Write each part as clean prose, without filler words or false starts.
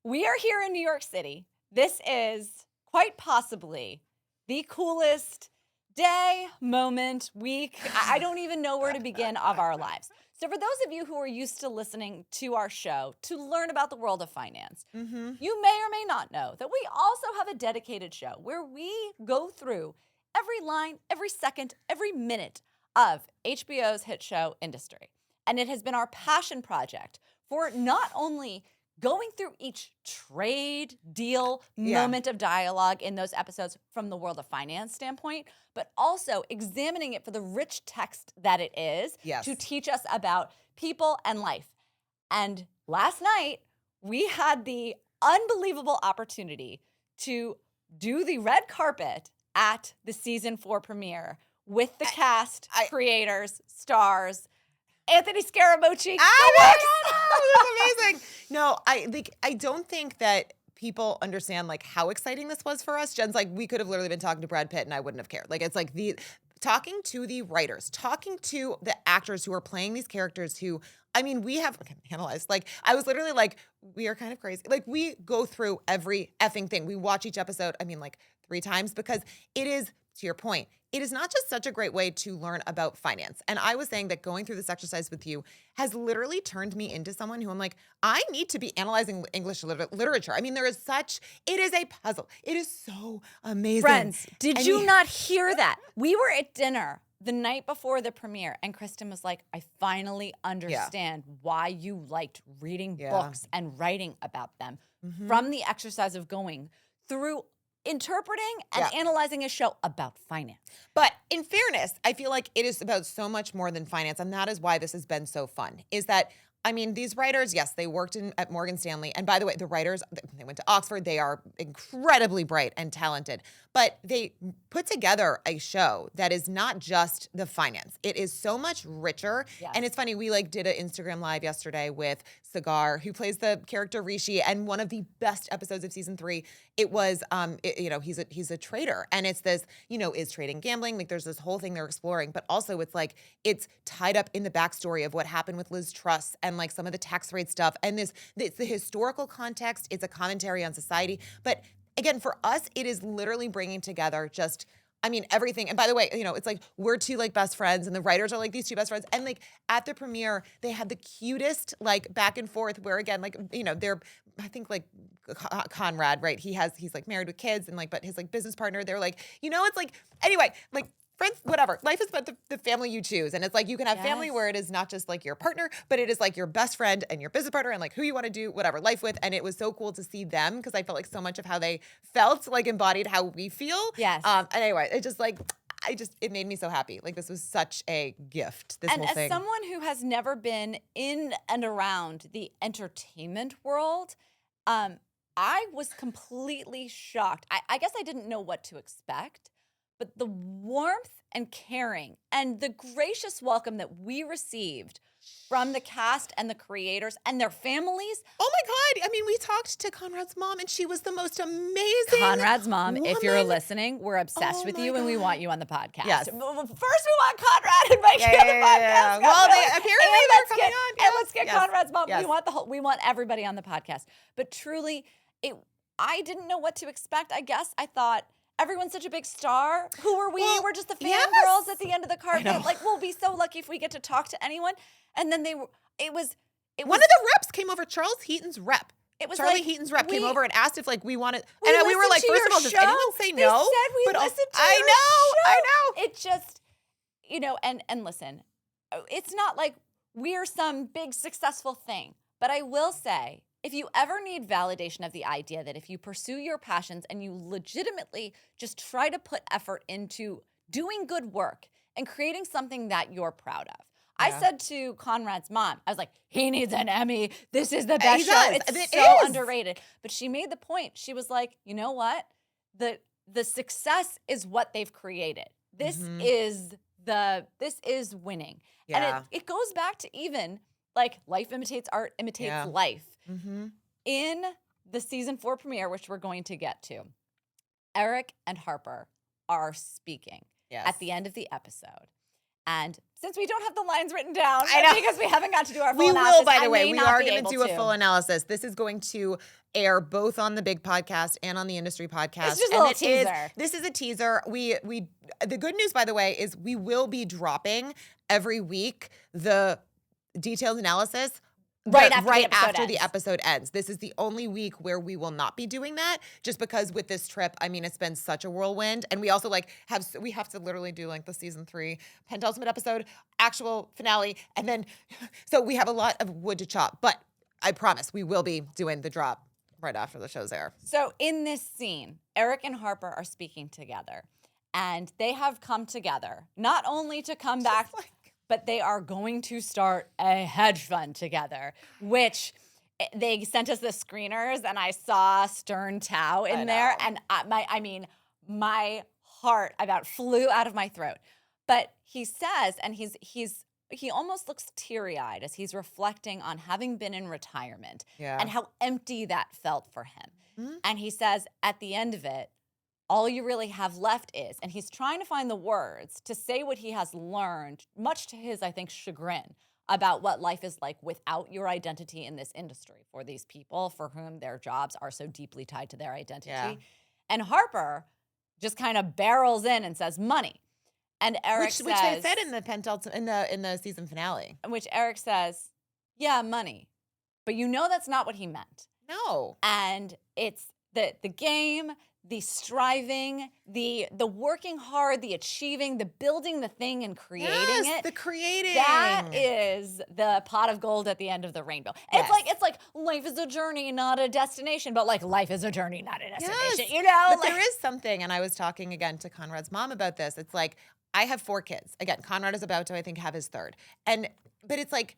We are here in New York City. This is quite possibly the coolest day, moment, week. I don't even know where to begin of our lives. So for those of you who are used to listening to our show to learn about the world of finance, you may or may not know that we also have a dedicated show where we go through every line, every second, every minute of HBO's hit show Industry. And it has been our passion project for not only going through each trade, deal, moment of dialogue in those episodes from the world of finance standpoint, but also examining it for the rich text that it is to teach us about people and life. And last night, we had the unbelievable opportunity to do the red carpet at the season 4 premiere with the cast, creators, stars, Anthony Scaramucci. Oh my God, this is amazing. No, I don't think that people understand like how exciting this was for us. Jen's like, we could have literally been talking to Brad Pitt and I wouldn't have cared. Like it's like talking to the writers, talking to the actors who are playing these characters who, I mean, we have analyzed. Like, I was literally like, we are kind of crazy. Like, we go through every effing thing. We watch each episode, I mean, like 3 times because it is, to your point, it is not just such a great way to learn about finance. And I was saying that going through this exercise with you has literally turned me into someone who I'm like, I need to be analyzing English literature. I mean, it is a puzzle. It is so amazing. Friends, did you not hear that? We were at dinner the night before the premiere, and Kristen was like, I finally understand why you liked reading books and writing about them from the exercise of going through interpreting and analyzing a show about finance. But in fairness, I feel like it is about so much more than finance, and that is why this has been so fun, is that I mean, these writers, yes, they worked at Morgan Stanley. And by the way, the writers, they went to Oxford. They are incredibly bright and talented. But they put together a show that is not just the finance. It is so much richer. Yes. And it's funny, we did an Instagram live yesterday with Sagar, who plays the character Rishi, and one of the best episodes of season 3. It was, he's a trader. And it's this, is trading gambling? Like there's this whole thing they're exploring. But also it's like, it's tied up in the backstory of what happened with Liz Truss and like some of the tax rate stuff. And it's the historical context. It's a commentary on society. But again, for us, it is literally bringing together just, everything. And by the way, it's like we're 2 best friends and the writers are like these 2 best friends. And like at the premiere, they had the cutest back and forth where again, they're, I think Conrad, right? He's married with kids and but his business partner, they're it's anyway, friends, whatever. Life is about the family you choose. And it's you can have family where it is not just your partner, but it is your best friend and your business partner and who you want to do whatever life with. And it was so cool to see them because I felt so much of how they felt embodied how we feel. Yes. And anyway, it just it made me so happy. This was such a gift, this whole thing. And as someone who has never been in and around the entertainment world, I was completely shocked. I guess I didn't know what to expect. But the warmth and caring and the gracious welcome that we received from the cast and the creators and their families. Oh my God. We talked to Conrad's mom and she was the most amazing Conrad's mom, woman. If you're listening, we're obsessed with you and we want you on the podcast. Yes. First we want Conrad and Mikey on the podcast. Well, apparently they're coming on. And let's get Conrad's mom. Yes. We want everybody on the podcast. But truly, I didn't know what to expect. I guess I thought, everyone's such a big star. Who are we? Well, we're just the fangirls at the end of the carpet. We'll be so lucky if we get to talk to anyone. And then it was one of the reps came over, Charles Heaton's rep. It was Charlie Heaton's rep came over and asked if we wanted, and we were like, first of all, does anyone say no? They said we listened to your show. I know. It just, and listen, it's not like we're some big successful thing, but I will say, if you ever need validation of the idea that if you pursue your passions and you legitimately just try to put effort into doing good work and creating something that you're proud of. I said to Conrad's mom, I was like, he needs an Emmy. This is the best show. It's so underrated. But she made the point. She was like, you know what? The success is what they've created. This is winning. Yeah. And it goes back to even life imitates art, imitates life. In the season 4 premiere, which we're going to get to, Eric and Harper are speaking at the end of the episode. And since we don't have the lines written down, I know. because we haven't got to do our full We analysis, will, by the I way. may We not are be going to able do a full analysis. This is going to air both on the big podcast and on the industry podcast. It's just a little teaser. This is a teaser. The good news, by the way, is we will be dropping every week the detailed analysis Right after the episode ends. This is the only week where we will not be doing that, just because with this trip, I mean, it's been such a whirlwind, and we also we have to literally do like the season 3 penultimate episode, actual finale, and then so we have a lot of wood to chop. But I promise we will be doing the drop right after the show's air. So in this scene, Eric and Harper are speaking together, and they have come together not only to come back. But they are going to start a hedge fund together, which they sent us the screeners, and I saw Stern Tao in there, and my heart about flew out of my throat. But he says, and he almost looks teary-eyed as he's reflecting on having been in retirement and how empty that felt for him. Mm-hmm. And he says at the end of it, all you really have left is, and he's trying to find the words to say what he has learned, much to his, I think, chagrin, about what life is like without your identity in this industry for these people for whom their jobs are so deeply tied to their identity. Yeah. And Harper just kind of barrels in and says, money. And Eric says, which they said in the season finale. Which Eric says, yeah, money. But you know that's not what he meant. No. And it's the game, the striving, the working hard, the achieving, the building the thing and creating it. The creating. That is the pot of gold at the end of the rainbow. Yes. It's like life is a journey, not a destination, but like life is a journey, not a destination. Yes. You know? But there is something, and I was talking again to Conrad's mom about this. It's like, I have 4 kids. Again, Conrad is about to, I think, have his 3rd. But it's like,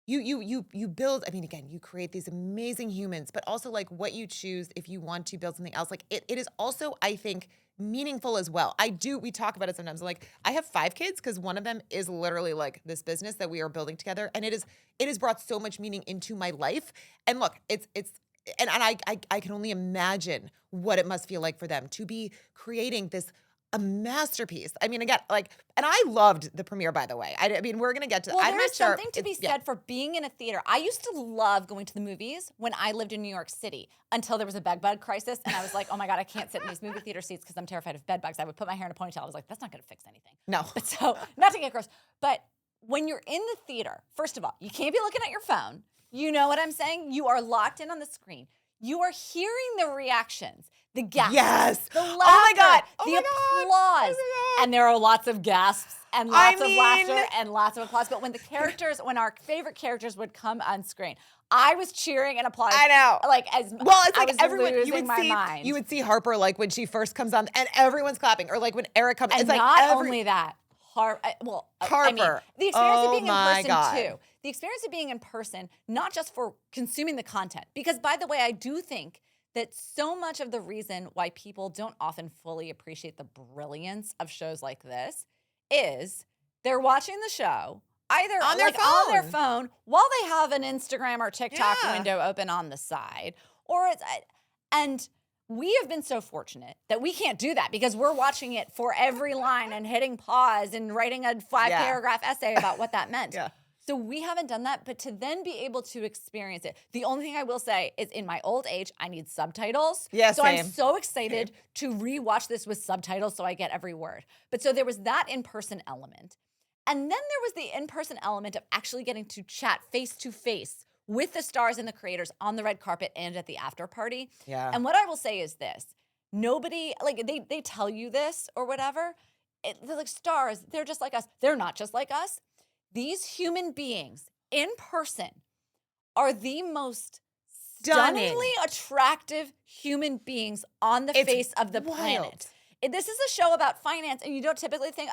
you build, I mean, again, you create these amazing humans, but also like what you choose if you want to build something else. Like it is also, I think, meaningful as well. We talk about it sometimes. Like I have 5 kids because one of them is literally like this business that we are building together. And it has brought so much meaning into my life. And look, and I can only imagine what it must feel like for them to be creating a masterpiece. I mean, again, and I loved the premiere, by the way. I mean, we're going to get to, well, I'm there's not sure. Something to be said for being in a theater. I used to love going to the movies when I lived in New York City until there was a bed bug crisis. And I was like, oh my God, I can't sit in these movie theater seats because I'm terrified of bed bugs. I would put my hair in a ponytail. I was like, that's not going to fix anything. No. But so, not to get gross, but when you're in the theater, first of all, you can't be looking at your phone. You know what I'm saying? You are locked in on the screen. You are hearing the reactions, the gasps, the laughter, the applause. And there are lots of gasps and lots of laughter and lots of applause. But when our favorite characters would come on screen, I was cheering and applauding. I know. It's like everyone, you would see Harper like when she first comes on and everyone's clapping, or like when Eric comes. And it's like only that. Harper. I mean, the experience of being in person too. The experience of being in person, not just for consuming the content, because by the way, I do think that so much of the reason why people don't often fully appreciate the brilliance of shows like this is they're watching the show either on their phone while they have an Instagram or TikTok window open on the side, and we have been so fortunate that we can't do that because we're watching it for every line and hitting pause and writing a 5-paragraph essay about what that meant. So we haven't done that, but to then be able to experience it. The only thing I will say is in my old age, I need subtitles. Yes, so I'm so excited to rewatch this with subtitles so I get every word. But so there was that in-person element. And then there was the in-person element of actually getting to chat face-to-face with the stars and the creators on the red carpet and at the after party. Yeah. And what I will say is this. Nobody, they tell you this or whatever. They're like stars. They're just like us. They're not just like us. These human beings in person are the most stunningly attractive human beings on the face of the planet. This is a show about finance, and you don't typically think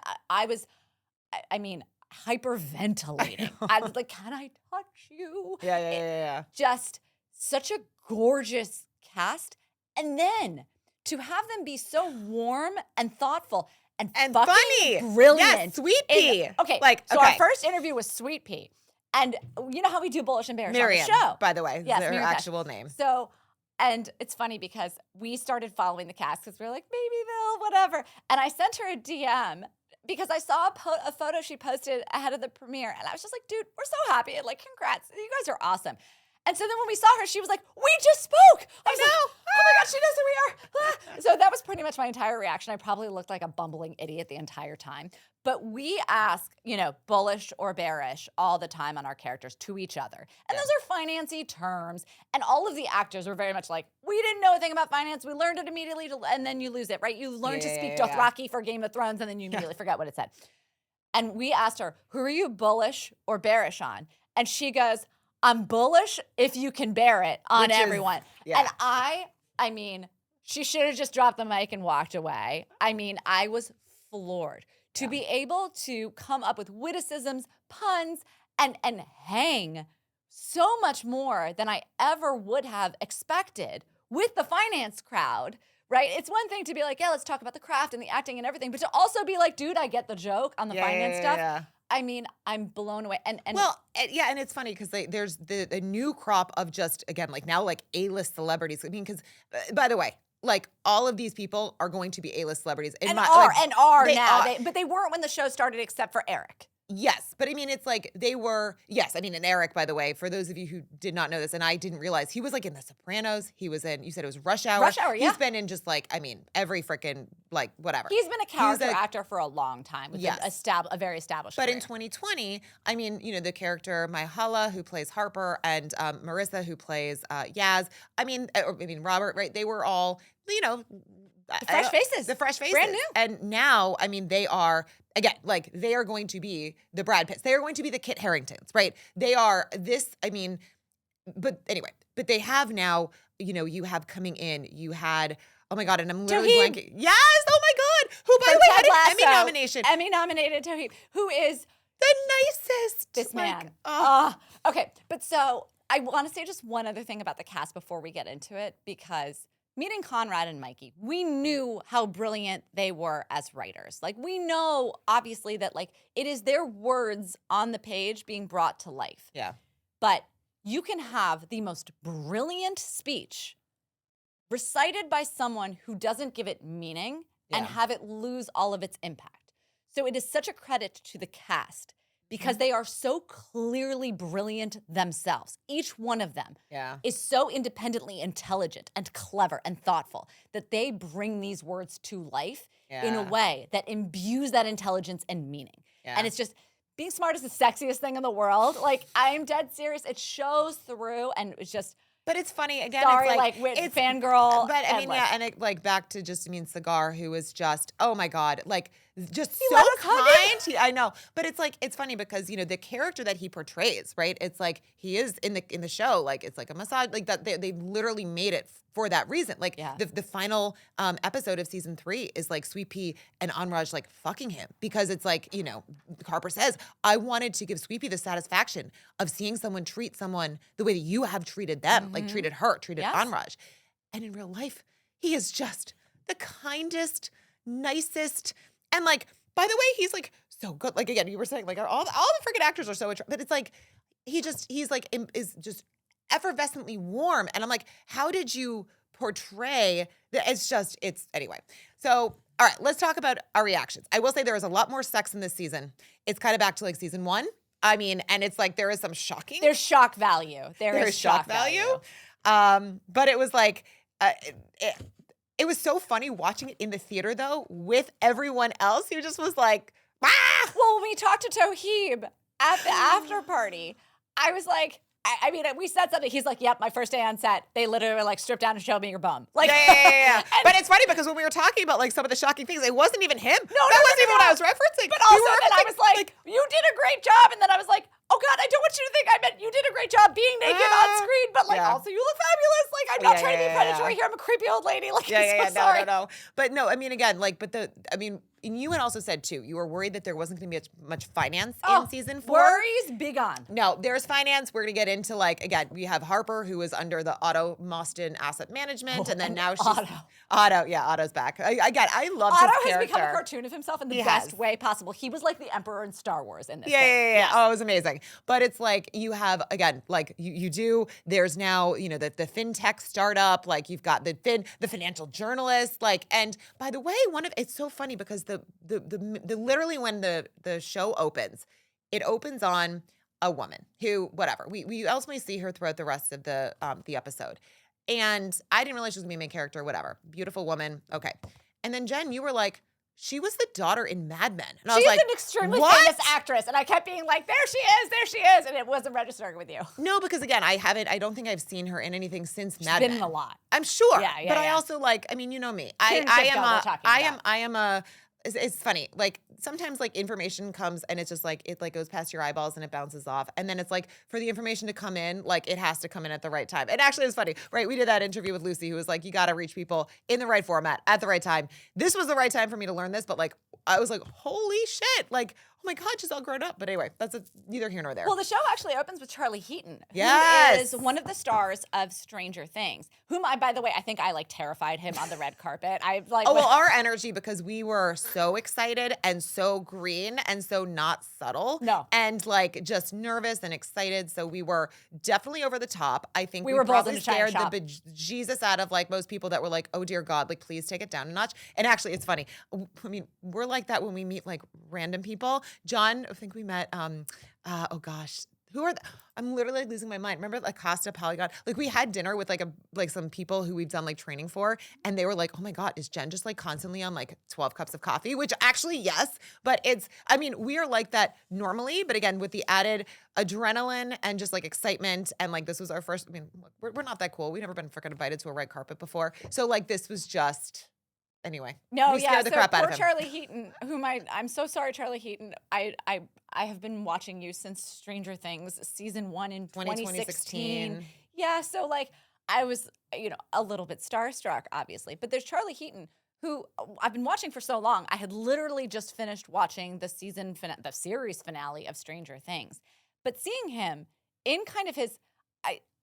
hyperventilating. I was like, can I touch you? Yeah. Just such a gorgeous cast. And then to have them be so warm and thoughtful and funny, brilliant. Yes, Sweet Pea. Our first interview was Sweet Pea. And you know how we do Bullish and Bearish Miriam, on the show. by the way, yes, her Miriam actual name. So, and it's funny because we started following the cast because we were like, maybe they'll whatever. And I sent her a DM because I saw a photo she posted ahead of the premiere, and I was just like, dude, we're so happy. And like, congrats. You guys are awesome. And so then when we saw her, she was like, we just spoke. I was like, oh my God, she knows who we are. So that was pretty much my entire reaction. I probably looked like a bumbling idiot the entire time. But we ask, bullish or bearish all the time on our characters to each other. And those are financy terms. And all of the actors were very much like, we didn't know a thing about finance. We learned it immediately, and then you lose it, right? You learn to speak Dothraki for Game of Thrones, and then you immediately forget what it said. And we asked her, who are you bullish or bearish on? And she goes, I'm bullish if you can bear it on everyone. And I mean, she should have just dropped the mic and walked away. I mean, I was floored to be able to come up with witticisms, puns, and hang so much more than I ever would have expected with the finance crowd, right? It's one thing to be like, yeah, let's talk about the craft and the acting and everything, but to also be like, dude, I get the joke on the finance stuff. Yeah. I mean, I'm blown away. And it's funny because there's the new crop of just, again, like now like A-list celebrities. I mean, because by the way, like all of these people are going to be A-list celebrities. Are now. But they weren't when the show started except for Eric. Yes, but I mean, it's like they were, and Eric, by the way, for those of you who did not know this, and I didn't realize, he was like in The Sopranos, he was in, you said it was Rush Hour. Rush Hour, yeah. He's been in just like, I mean, every freaking, like, whatever. He's been a character actor for a long time, with a very established But career. in 2020, I mean, the character Myha'la, who plays Harper, and Marissa, who plays Yaz, Robert, right, they were all, the fresh faces. The fresh faces. Brand new. And now, I mean, they are, again, like they are going to be the Brad Pitts. They are going to be the Kit Haringtons, right? They are this, I mean, but anyway, but they have now, you have coming in, you had, oh my God, and I'm literally blanking. Yes, oh my God. Who, by the way, had an Emmy nomination. Emmy-nominated Toheeb, who is the nicest. This man. Okay, but so I want to say just one other thing about the cast before we get into it, because meeting Conrad and Mikey, we knew how brilliant they were as writers. Like, we know, obviously, that, like, it is their words on the page being brought to life. Yeah. But you can have the most brilliant speech recited by someone who doesn't give it meaning and have it lose all of its impact. So it is such a credit to the cast because they are so clearly brilliant themselves. Each one of them is so independently intelligent and clever and thoughtful that they bring these words to life in a way that imbues that intelligence and meaning. And it's just, being smart is the sexiest thing in the world. Like, I am dead serious. It shows through, and it's just... But it's funny, again, it's fangirl. But I mean, and it, like, back to just, Cigar, who was just, oh my God, like, just he so kind. I know. But it's like, it's funny because, the character that he portrays, right? It's like, he is in the show, like, it's like a massage, like that, they literally made it for that reason. Like, the final episode of season 3 is like Sweet Pea and Anraj like fucking him because it's like, Harper says, I wanted to give Sweet Pea the satisfaction of seeing someone treat someone the way that you have treated them, like treated her, treated Anraj. And in real life, he is just the kindest, nicest, and like, by the way, he's like so good. Like, again, you were saying, like, all the freaking actors are so attractive, but it's like, he's like, is just effervescently warm. And I'm like, how did you portray that? It's anyway. So, all right, let's talk about our reactions. I will say there is a lot more sex in this season. It's kind of back to like season 1. I mean, and it's like, there is some shocking. There's shock value. There is shock value. But it was like, it was so funny watching it in the theater though, with everyone else who just was like, ah! Well, when we talked to Toheeb at the after party, I was like, I mean, we said something. He's like, yep, my first day on set, they literally were like, strip down and show me your bum. Like, yeah. But it's funny because when we were talking about like some of the shocking things, it wasn't even him. No, that wasn't even what I was referencing. But also then I was like, you did a great job. And then I was like, oh God, I don't want you to think I meant you did a great job being naked on screen, but like also you look fabulous. Like, I'm not trying to be predatory here. I'm a creepy old lady. Like, I'm so sorry. No. But no, I mean, again, like, and you had also said too, you were worried that there wasn't going to be much finance in season 4. Worries big on. No, there's finance. We're going to get into like, again, we have Harper, who is under the Otto Mostyn Asset Management. And then now she's Otto's back. I love his character. Otto has become a cartoon of himself in the best way possible. He was like the Emperor in Star Wars in this thing. Yeah. Oh, it was amazing. But it's like, you have, again, like there's now, the fintech startup, like you've got the financial journalist, like, and by the way, it's so funny because the literally when the show opens, it opens on a woman who, whatever, we ultimately see her throughout the rest of the episode. And I didn't realize she was gonna be a main character, whatever. Beautiful woman. Okay. And then Jen, you were like, she was the daughter in Mad Men. And I was She's like, an extremely what? famous actress. And I kept being like, there she is. And it wasn't registering with you. No, because again, I don't think I've seen her in anything since Mad She's Men. been in a lot. I'm sure. Yeah, but I yeah. also like, I mean, you know me. Karen Shipka we're talking about. I am a, it's funny. Like sometimes like information comes and it's just like, it like goes past your eyeballs and it bounces off. And then it's like for the information to come in, like it has to come in at the right time. And actually it's funny, right? We did that interview with Lucy who was like, you got to reach people in the right format at the right time. This was the right time for me to learn this, but like, I was like, holy shit. Like, oh my God, she's all grown up. But anyway, that's neither here nor there. Well, the show actually opens with Charlie Heaton, Yes. who is one of the stars of Stranger Things, whom by the way, I think I like terrified him on the red carpet. I like. Oh, well, our energy, because we were so excited and so green and so not subtle. No. And like just nervous and excited. So we were definitely over the top. I think We were both probably in a giant scared the shop. bejesus out of like most people that were like, oh dear God, like please take it down a notch. And actually it's funny. I mean, we're like that when we meet like random people. John, I think we met, oh gosh, who are I'm literally losing my mind. Remember like Costa Polygon? Like we had dinner with like some people who we've done like training for, and they were like, oh my God, is Jen just like constantly on like 12 cups of coffee? Which actually, yes, but I mean, we are like that normally, but again, with the added adrenaline and just like excitement. And like, this was our first, I mean, we're not that cool. We've never been freaking invited to a red carpet before. So like, this was just, anyway. No, we scared the crap out of him. Charlie Heaton, whom I'm so sorry, Charlie Heaton. I have been watching you since Stranger Things season 1 in 2016. Yeah, so like I was, a little bit starstruck, obviously. But there's Charlie Heaton, who I've been watching for so long. I had literally just finished watching the series finale of Stranger Things. But seeing him in kind of his,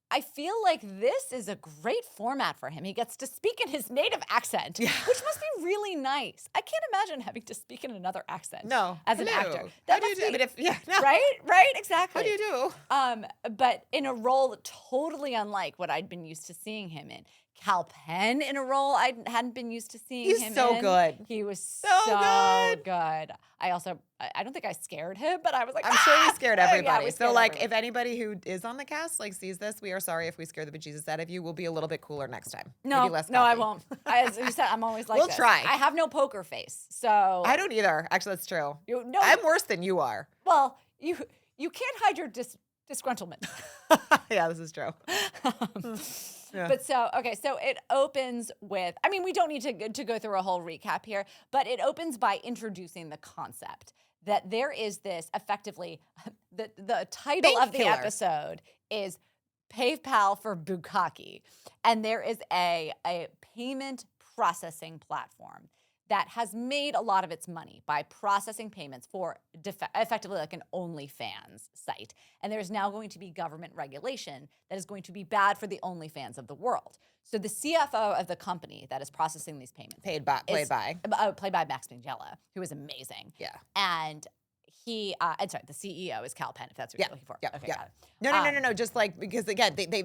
I feel like this is a great format for him. He gets to speak in his native accent, which must be really nice. I can't imagine having to speak in another accent as an actor. How do you do? Right, exactly. How do you do? But in a role totally unlike what I'd been used to seeing him in. Cal Penn in a role I hadn't been used to seeing him in. He's so good. He was so good. I don't think I scared him, but I was like, I'm sure we scared everybody. Yeah, So like, if anybody who is on the cast like sees this, we are sorry if we scare the bejesus out of you. We'll be a little bit cooler next time. No, Maybe less no, I coffee. won't. As you said, I'm always like We'll this. try. I have no poker face, so I don't either. Actually, that's true. No, I'm worse than you are. Well, you can't hide your disgruntlement. Yeah, this is true. Yeah. But so it opens with, I mean, we don't need to go through a whole recap here, but it opens by introducing the concept that there is this effectively, the title Bank of the killer. episode is PayPal for Bukkake. And there is a payment processing platform that has made a lot of its money by processing payments for effectively like an OnlyFans site. And there's now going to be government regulation that is going to be bad for the OnlyFans of the world. So the CFO of the company that is processing these payments Played by Max Minghella, who is amazing. Yeah. And the CEO is Cal Penn, if that's what you're looking for. Yeah. Okay, Yeah. got it. No. Just like, because again, they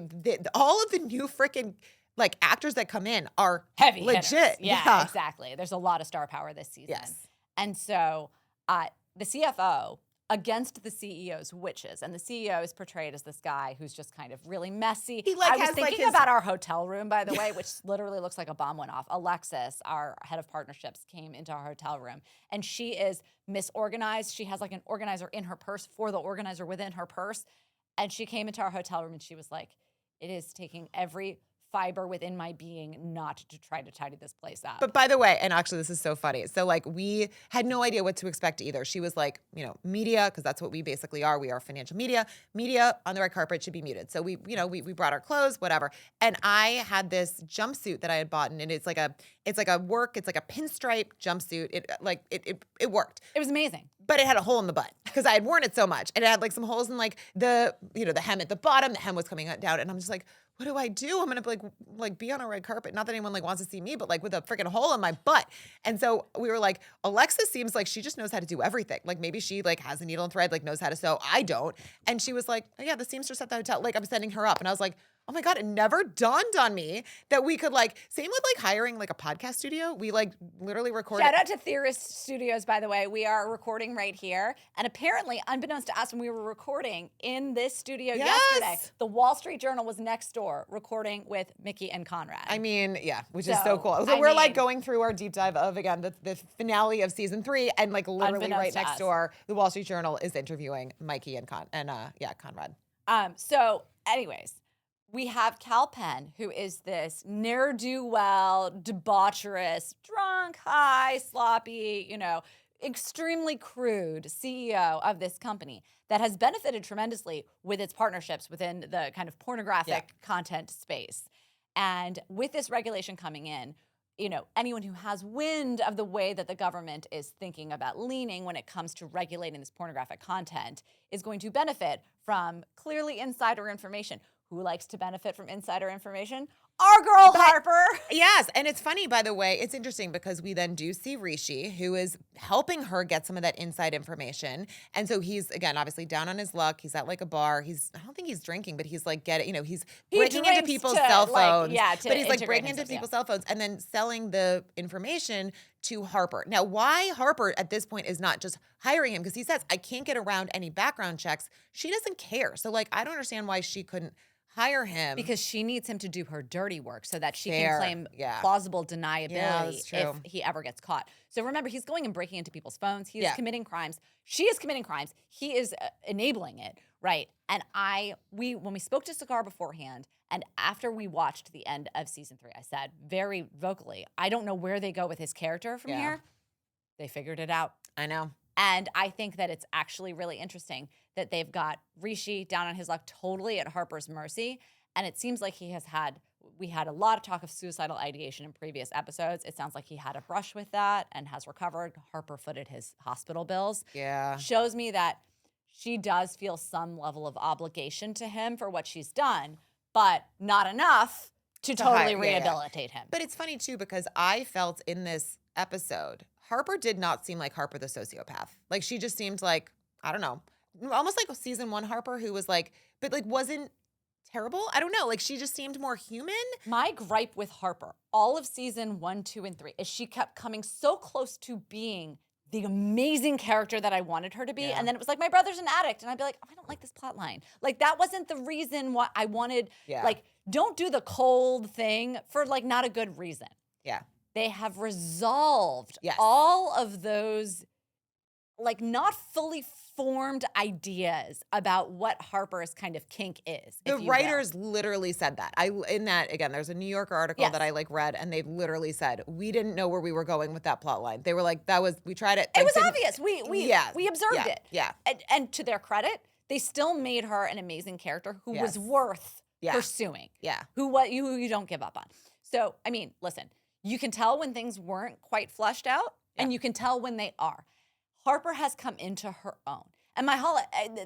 all of the new freaking like actors that come in are Heavy legit. hitters. Yeah, exactly. There's a lot of star power this season. Yes. And so the CFO against the CEO's wishes, and the CEO is portrayed as this guy who's just kind of really messy. I was thinking about our hotel room, by the way, which literally looks like a bomb went off. Alexis, our head of partnerships, came into our hotel room, and she is misorganized. She has like an organizer in her purse for the organizer within her purse. And she came into our hotel room and she was like, it is taking every fiber within my being not to try to tidy this place up. But by the way, and actually this is so funny. So like we had no idea what to expect either. She was like, media, because that's what we basically are. We are financial media. Media on the red carpet should be muted. So we brought our clothes, whatever. And I had this jumpsuit that I had bought, and it's like a pinstripe jumpsuit. It worked. It was amazing. But it had a hole in the butt because I had worn it so much. And it had like some holes in like the hem at the bottom. The hem was coming down. And I'm just like, what do I do? I'm going to like be on a red carpet. Not that anyone like wants to see me, but like with a freaking hole in my butt. And so we were like, Alexa seems like she just knows how to do everything. Like maybe she like has a needle and thread, like knows how to sew. I don't. And she was like, oh, yeah, the seamstress at the hotel. Like I'm sending her up. And I was like, Oh my God, it never dawned on me that we could same with hiring a podcast studio. We literally record Shout out to Theorist Studios, by the way. We are recording right here. And apparently, unbeknownst to us, when we were recording in this studio yesterday, the Wall Street Journal was next door recording with Mickey and Conrad. I mean, yeah, which is so cool. So we're going through our deep dive of, again, the finale of season 3, and literally right next door, the Wall Street Journal is interviewing Mikey and Conrad. So anyways, we have Cal Penn, who is this ne'er-do-well, debaucherous, drunk, high, sloppy, extremely crude CEO of this company that has benefited tremendously with its partnerships within the kind of pornographic content space. And with this regulation coming in, anyone who has wind of the way that the government is thinking about leaning when it comes to regulating this pornographic content is going to benefit from clearly insider information. Who likes to benefit from insider information? Our girl, Harper. Yes, and it's funny, by the way, it's interesting because we then do see Rishi, who is helping her get some of that inside information. And so he's, again, obviously down on his luck. He's at a bar. I don't think he's drinking, but he's he's breaking into people's cell phones. But he's breaking into people's cell phones and then selling the information to Harper. Now, why Harper at this point is not just hiring him, because he says, I can't get around any background checks. She doesn't care. So I don't understand why she couldn't hire him. Because she needs him to do her dirty work so that she can claim plausible deniability if he ever gets caught. So remember, he's going and breaking into people's phones. He is committing crimes. She is committing crimes. He is enabling it, right? And when we spoke to Cigar beforehand, and after we watched the end of season 3, I said very vocally, I don't know where they go with his character from here. They figured it out. I know. And I think that it's actually really interesting that they've got Rishi down on his luck, totally at Harper's mercy. And it seems like we had a lot of talk of suicidal ideation in previous episodes. It sounds like he had a brush with that and has recovered. Harper footed his hospital bills. Yeah. Shows me that she does feel some level of obligation to him for what she's done, but not enough to totally rehabilitate him. But it's funny, too, because I felt in this episode, Harper did not seem like Harper the sociopath. She just seemed I don't know, almost like season 1 Harper, who was but wasn't terrible. I don't know. She just seemed more human. My gripe with Harper, all of season 1, 2, and 3, is she kept coming so close to being the amazing character that I wanted her to be. And then it was my brother's an addict. And I'd be like, oh, I don't like this plot line. That wasn't the reason why I wanted, don't do the cold thing for not a good reason. Yeah. They have resolved all of those not fully formed ideas about what Harper's kind of kink is. The writers literally said that. In that, again, there's a New Yorker article that I read, and they literally said, we didn't know where we were going with that plot line. They were we tried it. It was obvious. We observed it. Yeah. And to their credit, they still made her an amazing character who was worth pursuing. Yeah. Who you don't give up on. So, I mean, listen, you can tell when things weren't quite fleshed out, and you can tell when they are. Harper has come into her own. And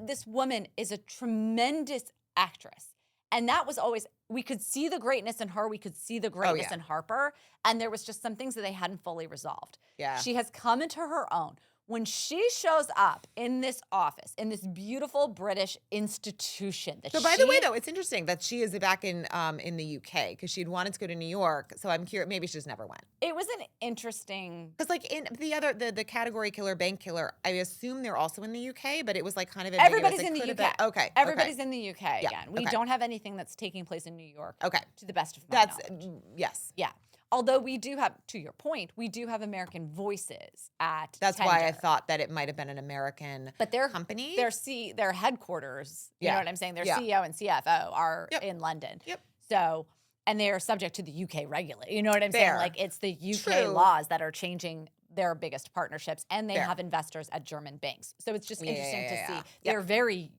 this woman is a tremendous actress. And that was always, we could see the greatness in her. We could see the greatness in Harper. And there was just some things that they hadn't fully resolved. Yeah. She has come into her own. When she shows up in this office, in this beautiful British institution. So by the way, though, it's interesting that she is back in the UK because she'd wanted to go to New York. So I'm curious, maybe she just never went. It was an interesting. Because in the category killer, bank killer, I assume they're also in the UK, but it was kind of ambiguous. Everybody's in the UK. Okay. Everybody's in the UK again. We don't have anything that's taking place in New York. Okay. To the best of my knowledge. Yes. Yeah. Although we do have, to your point, we do have American voices at That's Tender. why I thought that it might have been an American company. Their headquarters, you know what I'm saying? Their CEO and CFO are in London. Yep. So, and they are subject to the UK regulation. You know what I'm saying? It's the UK laws that are changing their biggest partnerships, and they have investors at German banks. So it's just interesting to see. They're very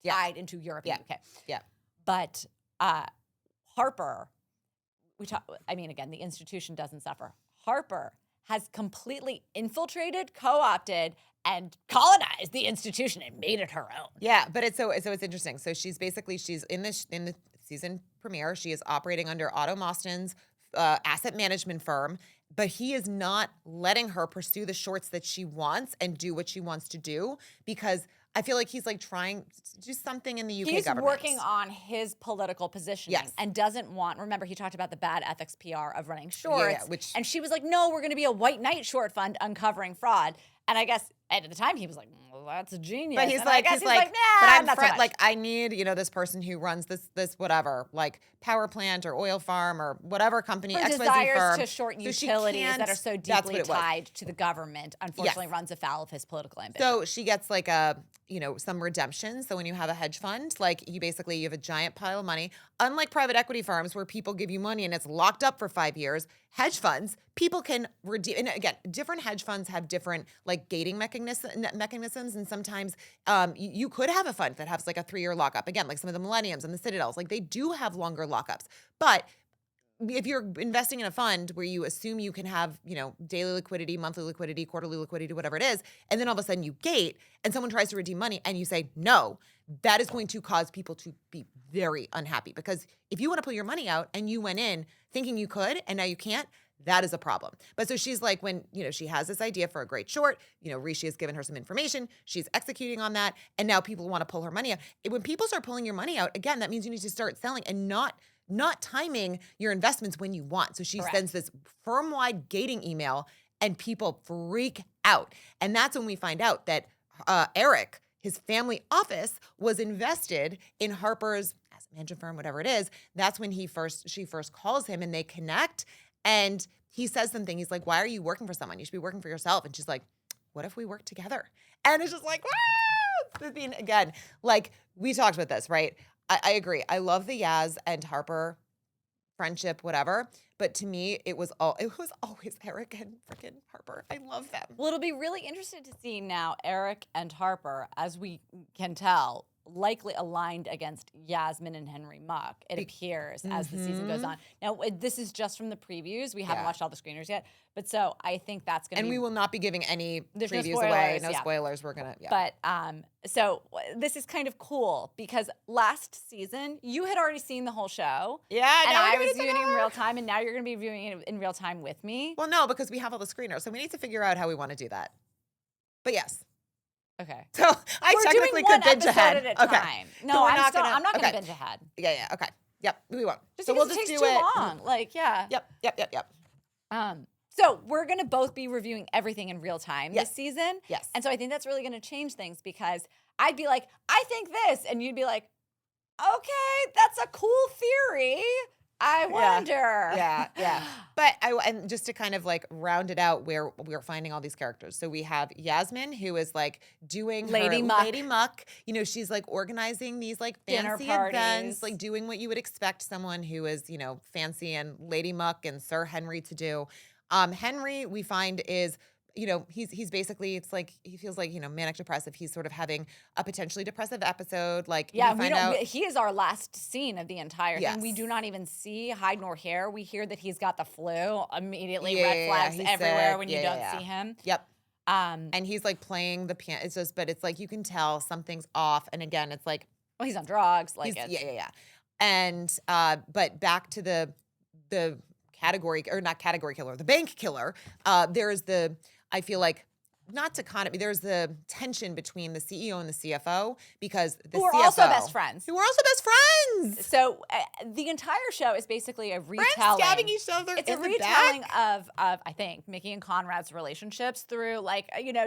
tied into Europe and UK. Yeah. But Harper, again, the institution doesn't suffer. Harper has completely infiltrated, co-opted, and colonized the institution and made it her own. Yeah, but it's interesting. So she's in the season premiere. She is operating under Otto Moston's asset management firm, but he is not letting her pursue the shorts that she wants and do what she wants to do because I feel like he's like trying to do something in the UK He's government. working on his political positioning Yes. and doesn't want, remember, he talked about the bad ethics PR of running shorts. which- and she was like, no, we're going to be a white knight short fund uncovering fraud. And I guess at the time he was like, well, that's a genius. But he's and I like, guess he's like, nah, but I'm not so much. like, I need, this person who runs this whatever, like power plant or oil farm or whatever company, Her XYZ desires firm. to short So she utilities that can't- are so that's what deeply it was. tied to the government, unfortunately, runs afoul of his political ambition. So she gets like some redemption. So when you have a hedge fund, like you have a giant pile of money. Unlike private equity firms where people give you money and it's locked up for 5 years, hedge funds, people can redeem. And again, different hedge funds have different like gating mechanisms. And sometimes you could have a fund that has like a 3-year lockup. Again, like some of the Millenniums and the Citadels, like they do have longer lockups. But if you're investing in a fund where you assume you can have, daily liquidity, monthly liquidity, quarterly liquidity, whatever it is, and then all of a sudden you gate and someone tries to redeem money and you say no, that is going to cause people to be very unhappy. Because if you want to pull your money out and you went in thinking you could and now you can't, that is a problem. But so she's like, when, she has this idea for a great short, Rishi has given her some information, she's executing on that, and now people want to pull her money out. When people start pulling your money out, again, that means you need to start selling and not timing your investments when you want. So she sends this firm-wide gating email and people freak out. And that's when we find out that Eric, his family office, was invested in Harper's asset management firm, whatever it is. That's when she first calls him and they connect. And he says something. He's like, why are you working for someone? You should be working for yourself. And she's like, what if we work together? And it's just like, wow. I mean, again, like we talked about this, right? I agree. I love the Yaz and Harper friendship, whatever. But to me, it was always Eric and freaking Harper. I love them. Well, it'll be really interesting to see now Eric and Harper, as we can tell, likely aligned against Yasmin and Henry Muck, it appears, as the season goes on. Now, this is just from the previews. We haven't watched all the screeners yet. But so I think that's going to be... And we will not be giving any There's no previews away. spoilers, No yeah. spoilers. We're going to... But so this is kind of cool because last season, you had already seen the whole show. Yeah, and now I we're was doing it viewing it in together. real time, and now you're going to be viewing it in real time with me. Well, no, because we have all the screeners. So we need to figure out how we want to do that. But yes. Okay. So I We're technically doing one could binge episode ahead. at a Okay. time. So No, we're I'm not gonna- going to okay. binge ahead. Yeah. Okay. Yep. We won't. Just so because we'll it just takes do too it. long. Like, yeah. Yep. So we're going to both be reviewing everything in real time this season. Yes. And so I think that's really going to change things because I'd be like, I think this. And you'd be like, okay, that's a cool theory. I wonder. Yeah. But and just to kind of like round it out where we're finding all these characters. So we have Yasmin, who is like doing Lady her Muck. Lady Muck. She's like organizing these like Dinner fancy parties. events, like doing what you would expect someone who is, fancy and Lady Muck and Sir Henry to do. Henry, we find is, he's basically, it's like, he feels like, manic depressive. He's sort of having a potentially depressive episode. Like, Yeah, we find out. he is our last scene of the entire Yes. thing. We do not even see hide nor hair. We hear that he's got the flu. Immediately, Yeah, red flags he's everywhere sick. when you don't see him. Yep. Um, And he's like playing the piano. But it's like you can tell something's off. And again, it's like well, he's on drugs. Like, he's, it's, yeah. And but back to the category, or not category killer, the bank killer. There's I feel like, not dichotomy. There's the tension between the CEO and the CFO because the who are CFO, also best friends. Who are also best friends. So the entire show is basically a Friends retelling. stabbing each other. It's in a the retelling back. of I think Mickey and Conrad's relationships through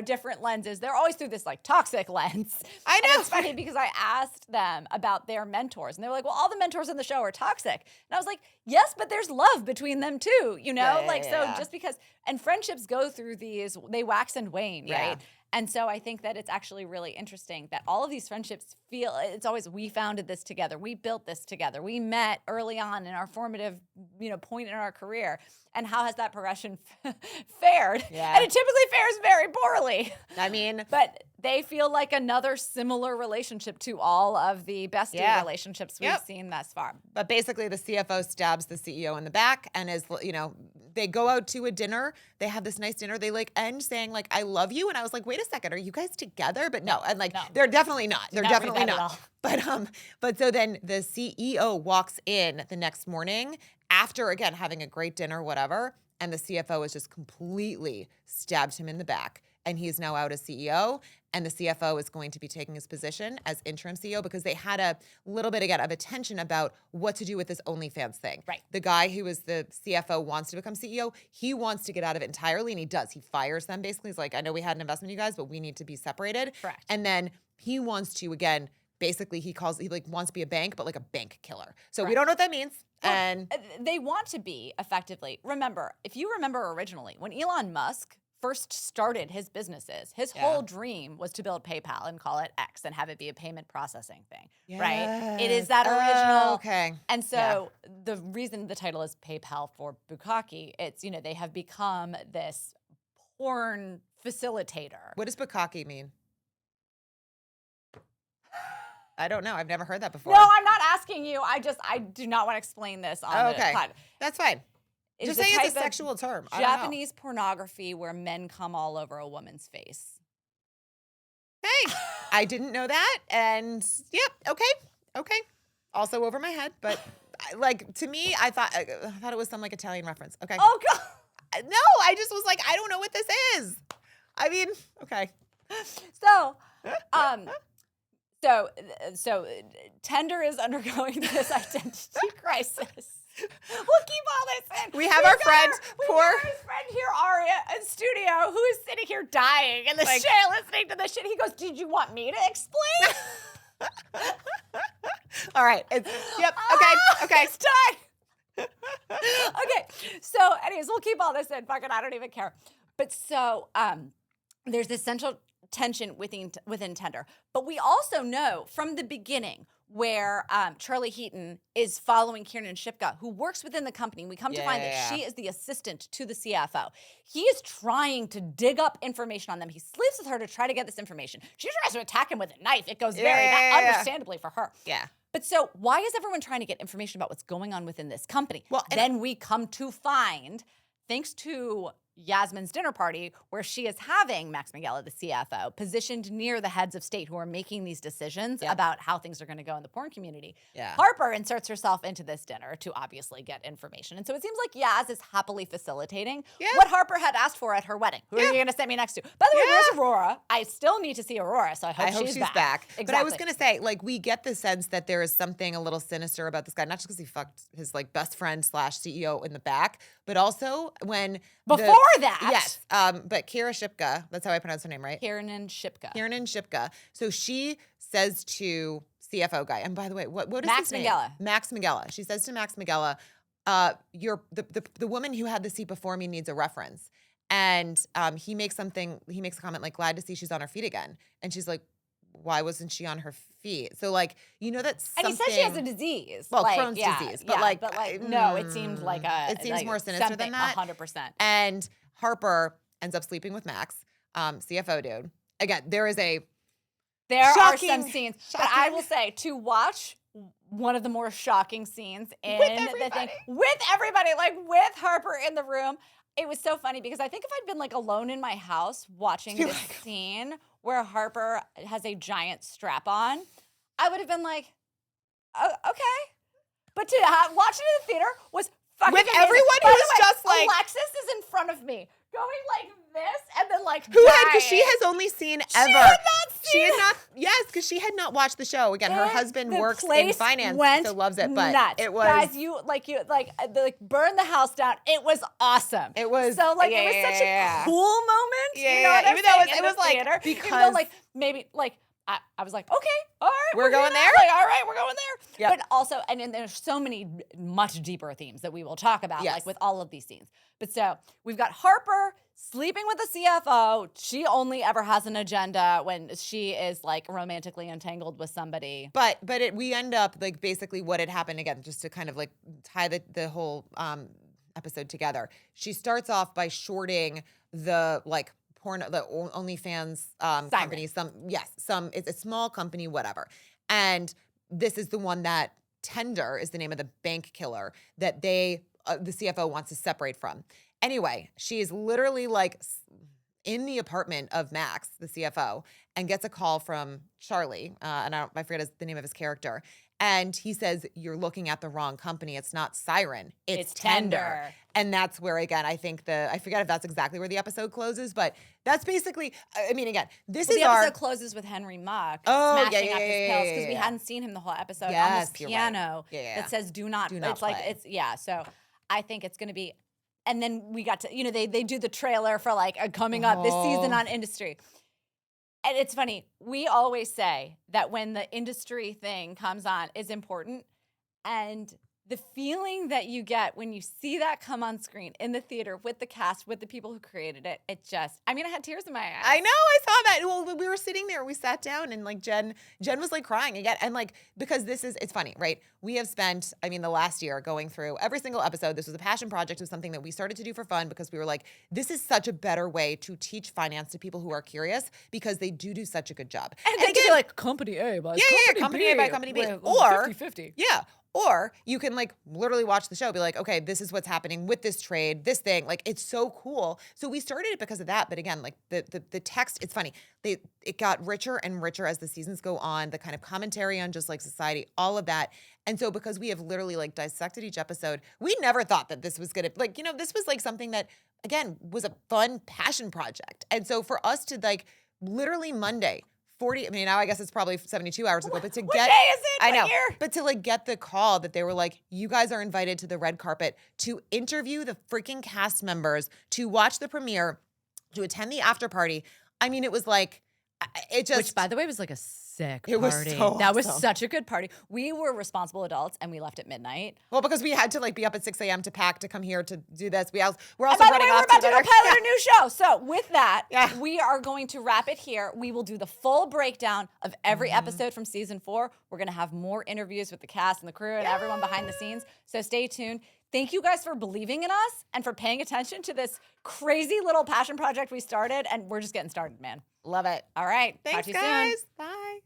different lenses. They're always through this like toxic lens. I know. And it's funny because I asked them about their mentors and they were like, well, all the mentors in the show are toxic. And I was like, yes, but there's love between them too, Yeah. just because, and friendships go through these, they wax and wane, Yeah. right? And so I think that it's actually really interesting that all of these friendships it's always, we founded this together. We built this together. We met early on in our formative, point in our career. And how has that progression fared? Yeah. And it typically fares very poorly. I mean, But they feel like another similar relationship to all of the bestie relationships we've seen thus far. but basically the CFO stabs the CEO in the back and is, they go out to a dinner. They have this nice dinner. They like end saying like, I love you. And I was like, wait a second, are you guys together? But no, and like, No. they're definitely not. They're Not read definitely that at not. all. But so then the CEO walks in the next morning after, again, having a great dinner, whatever, and the CFO has just completely stabbed him in the back. And he is now out as CEO, and the CFO is going to be taking his position as interim CEO because they had a little bit, again, of attention about what to do with this OnlyFans thing. Right. The guy who was the CFO wants to become CEO. He wants to get out of it entirely, and he does. He fires them, basically. He's like, I know we had an investment, you guys, but we need to be separated. Correct. And then he wants to, again, basically he wants to be a bank, but like a bank killer. So we don't know what that means. Well, And they want to be effectively. Remember, if you remember originally, when Elon Musk first started his businesses, his whole dream was to build PayPal and call it X and have it be a payment processing thing, right? It is that original. Okay. And so the reason the title is PayPal for Bukkake, it's, they have become this porn facilitator. What does bukkake mean? I don't know. I've never heard that before. No, I'm not asking you. I do not want to explain this on the pod. That's fine. It's just say it's a sexual term. Japanese pornography where men come all over a woman's face. Hey, I didn't know that. And yep, okay. Also over my head, but to me, I thought it was some Italian reference. Okay. Oh God. No, I just was like, I don't know what this is. I mean, okay. So Tender is undergoing this identity crisis. We'll keep all this in. We have our friend, his friend here, Aria, in studio, who is sitting here dying in the shit, listening to this shit. He goes, "Did you want me to explain?" All right. Okay. It's done. Okay. So, anyways, we'll keep all this in. Fucking, I don't even care. But so, there's this central tension within Tender. But we also know from the beginning where Charlie Heaton is following Kiernan Shipka, who works within the company. We come to find that she is the assistant to the CFO. He is trying to dig up information on them. He sleeps with her to try to get this information. She tries to attack him with a knife. It goes very bad, understandably for her. Yeah. But so why is everyone trying to get information about what's going on within this company? Well, then we come to find, thanks to Yasmin's dinner party, where she is having Max Minghella, the CFO, positioned near the heads of state who are making these decisions about how things are going to go in the porn community. Yeah. Harper inserts herself into this dinner to obviously get information. And so it seems like Yaz is happily facilitating what Harper had asked for at her wedding. Who are you going to set me next to? By the way, where's Aurora? I still need to see Aurora, so I hope she's back. Exactly. But I was going to say, we get the sense that there is something a little sinister about this guy, not just because he fucked his best friend / CEO in the back, but also when before that. Yes. But Kira Shipka, that's how I pronounce her name, right? Kiernan Shipka. So she says to CFO guy, and by the way, what is Max his name? Minghella. Max Minghella. She says to Max Minghella, you're the woman who had the seat before me needs a reference. And he makes a comment glad to see she's on her feet again. And she's like, why wasn't she on her feet? So that's something. And he says she has a disease. Well, Crohn's disease. But no, it seemed like it seems more sinister than that. 100%. And Harper ends up sleeping with Max, CFO dude. Again, there are some scenes. But I will say, to watch one of the more shocking scenes in the thing with everybody, with Harper in the room, it was so funny because I think if I'd been alone in my house watching this scene where Harper has a giant strap on, I would have been like, oh, okay. But to watch it in the theater was fucking with amazing. everyone who's just Alexis is in front of me, going like this, and then because she has only seen ever. She had not seen. She had not. Yes, because she had not watched the show. Again, her husband works in finance, so loves it. But nuts. It was guys, you burn the house down. It was awesome. It was so it was such a cool moment. Yeah, you know what I'm even though saying, it was theater, because even though, maybe I was like, okay, all right, we're going there. All right, we're going there. Yep. But also, and then there's so many much deeper themes that we will talk about, with all of these scenes. But so we've got Harper sleeping with the CFO. She only ever has an agenda when she is romantically entangled with somebody. But we end up basically what had happened again, just to kind of tie the whole episode together. She starts off by shorting the the OnlyFans company. It's a small company, whatever. And this is the one that Tender is the name of the bank killer that the CFO wants to separate from. Anyway, she is literally in the apartment of Max, the CFO, and gets a call from Charlie, and I forget the name of his character. And he says, you're looking at the wrong company. It's not Siren. It's Tender. Tender. And that's where, again, I think I forget if that's exactly where the episode closes, but that's basically, I mean, again, this is the episode closes with Henry Muck smashing up his pills because we hadn't seen him the whole episode on this Yes, you're right. piano Yeah. that says do not play. So I think it's going to be, and then we got to, they do the trailer for like coming up this season on Industry. And it's funny, we always say that when the Industry thing comes on is important. And the feeling that you get when you see that come on screen in the theater with the cast, with the people who created it, I had tears in my eyes. I know, I saw that. Well, we were sitting there, we sat down, and like Jen was like crying again. And like, because it's funny, right? We have spent, the last year going through every single episode. This was a passion project. It was something that we started to do for fun because we were like, this is such a better way to teach finance to people who are curious because they do such a good job. And they can be like, company A by company A by company B. Or 50-50. Yeah. Or you can like literally watch the show, be like, okay, this is what's happening with this trade, this thing. Like, it's so cool. So we started it because of that. But again, like the text, it's funny. It got richer and richer as the seasons go on, the kind of commentary on just like society, all of that. And so because we have literally like dissected each episode, we never thought that this was going to this was like something that, again, was a fun passion project. And so for us to like literally Monday, now I guess it's probably 72 hours ago, but what day is it? I know, what year? but to like get the call that they were like, you guys are invited to the red carpet to interview the freaking cast members, to watch the premiere, to attend the after party. It was like, which by the way was like a sick party. It was so That was awesome. such a good party. We were responsible adults and we left at midnight. Well, because we had to like be up at 6 a.m. to pack to come here to do this. We're also and by the running way, off we're about to the go pilot a new show. So with that, Yeah. we are going to wrap it here. We will do the full breakdown of every episode from season 4. We're going to have more interviews with the cast and the crew and everyone behind the scenes. So stay tuned. Thank you guys for believing in us and for paying attention to this crazy little passion project we started. And we're just getting started, man. Love it. All right. Thanks, Talk to you guys. soon. Bye.